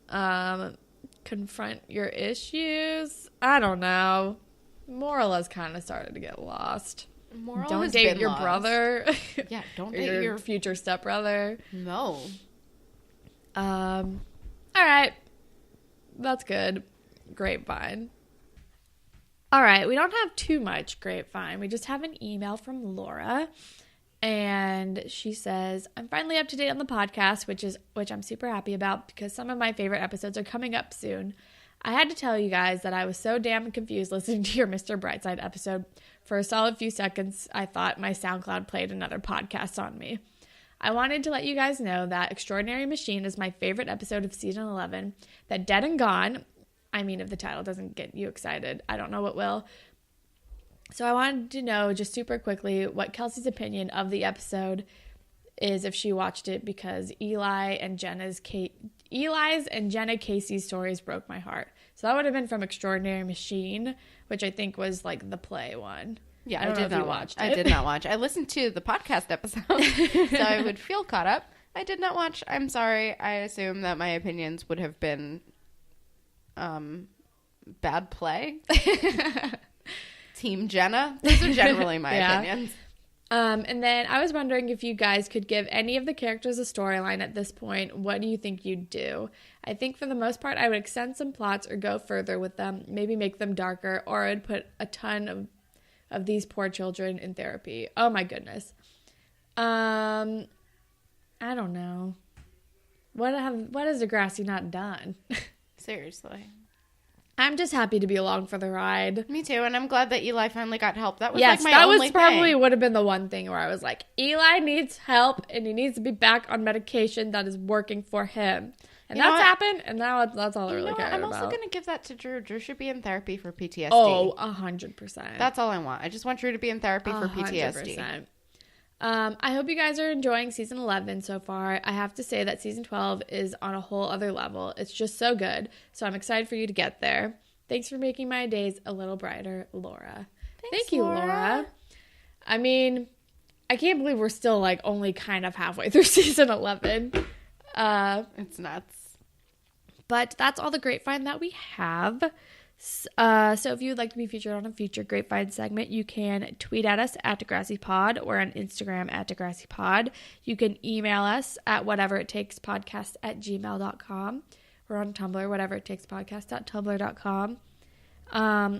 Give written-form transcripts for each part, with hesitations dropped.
Confront your issues. I don't know. Moral has kind of started to get lost. Don't date your brother. Yeah, don't date your future stepbrother. No. All right. That's good. Grapevine. All right, we don't have too much grapevine. We just have an email from Laura, and she says, I'm finally up to date on the podcast, which I'm super happy about because some of my favorite episodes are coming up soon. I had to tell you guys that I was so damn confused listening to your Mr. Brightside episode. For a solid few seconds, I thought my SoundCloud played another podcast on me. I wanted to let you guys know that Extraordinary Machine is my favorite episode of season 11, that Dead and Gone, I mean, if the title doesn't get you excited, I don't know what will. So I wanted to know just super quickly what Kelsey's opinion of the episode is if she watched it, because Eli's and Jenna Casey's stories broke my heart. So that would have been from Extraordinary Machine, which I think was like the play one. Yeah, I did not watch. I did not watch. I listened to the podcast episode, so I would feel caught up. I did not watch. I'm sorry. I assume that my opinions would have been bad play. Team Jenna. Those are generally my opinions. And then I was wondering if you guys could give any of the characters a storyline at this point. What do you think you'd do? I think for the most part, I would extend some plots or go further with them, maybe make them darker, or I'd put a ton of these poor children in therapy. Oh my goodness. I don't know. What has Degrassi not done? Seriously. I'm just happy to be along for the ride. Me too, and I'm glad that Eli finally got help. That was yes, like my only thing. That probably would have been the one thing where I was like, Eli needs help, and he needs to be back on medication that is working for him. And that's happened, and now that's all I really care about. I'm also going to give that to Drew. Drew should be in therapy for PTSD. Oh, 100%. That's all I want. I just want Drew to be in therapy for PTSD. 100%. I hope you guys are enjoying season 11 so far. I have to say that season 12 is on a whole other level. It's just so good. So I'm excited for you to get there. Thanks for making my days a little brighter, Laura. Thank you, Laura. I mean, I can't believe we're still like only kind of halfway through season 11. It's nuts. But that's all the grapevine that we have. So if you would like to be featured on a future Grapevine segment, you can tweet at us at DegrassiPod or on Instagram at DegrassiPod. You can email us at whateverittakespodcast@gmail.com. We're on Tumblr, whateverittakespodcast.tumblr.com.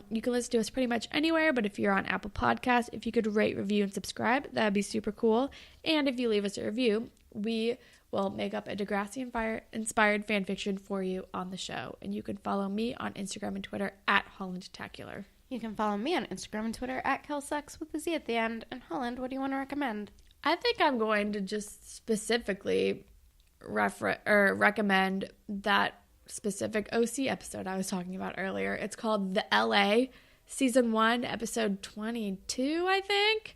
You can listen to us pretty much anywhere, but if you're on Apple Podcasts, if you could rate, review, and subscribe, that'd be super cool. And if you leave us a review, we will make up a Degrassi-inspired fanfiction for you on the show. And you can follow me on Instagram and Twitter at HollandTacular. You can follow me on Instagram and Twitter at Kelsex with the Z at the end. And Holland, what do you want to recommend? I think I'm going to just specifically recommend that specific OC episode I was talking about earlier. It's called The LA, Season 1, Episode 22, I think.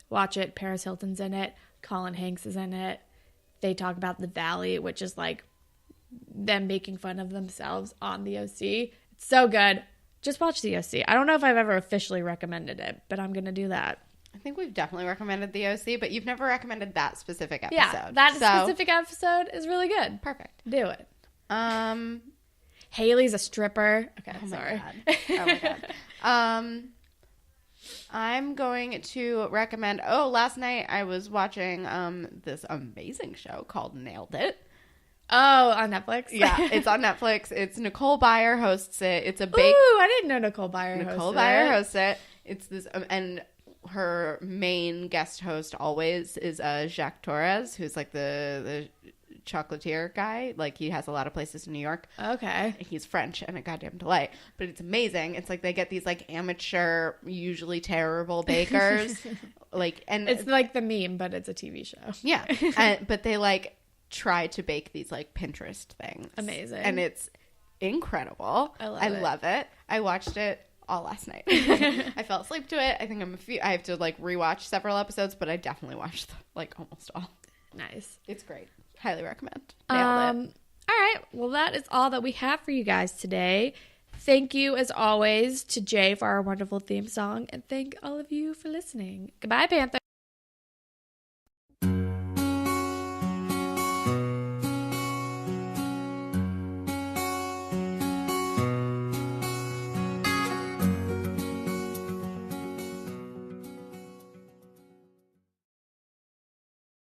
Watch it. Paris Hilton's in it. Colin Hanks is in it. They talk about the Valley, which is like them making fun of themselves on the OC. It's so good. Just watch the OC. I don't know if I've ever officially recommended it, but I'm going to do that. I think we've definitely recommended the OC, but you've never recommended that specific episode. Yeah, that specific episode is really good. Perfect. Do it. Haley's a stripper. Okay, sorry. Oh my God. I'm going to recommend, last night I was watching this amazing show called Nailed It. Oh, on Netflix? Yeah, it's on Netflix. It's Nicole Byer hosts it. It's a Ooh, I didn't know Nicole Byer hosts it. It's this, and her main guest host always is Jacques Torres, who's like the chocolatier guy. Like, he has a lot of places in New York. Okay. He's French and a goddamn delight. But it's amazing. It's like they get these like amateur, usually terrible bakers. And it's like the meme, but it's a TV show. Yeah. But they like try to bake these like Pinterest things. Amazing. And it's incredible. I love it. I watched it all last night. I fell asleep to it. I think I have to like rewatch several episodes, but I definitely watched like almost all. Nice. It's great. Highly recommend. Nailed it. All right. Well, that is all that we have for you guys today. Thank you, as always, to Jay for our wonderful theme song, and thank all of you for listening. Goodbye, Panther.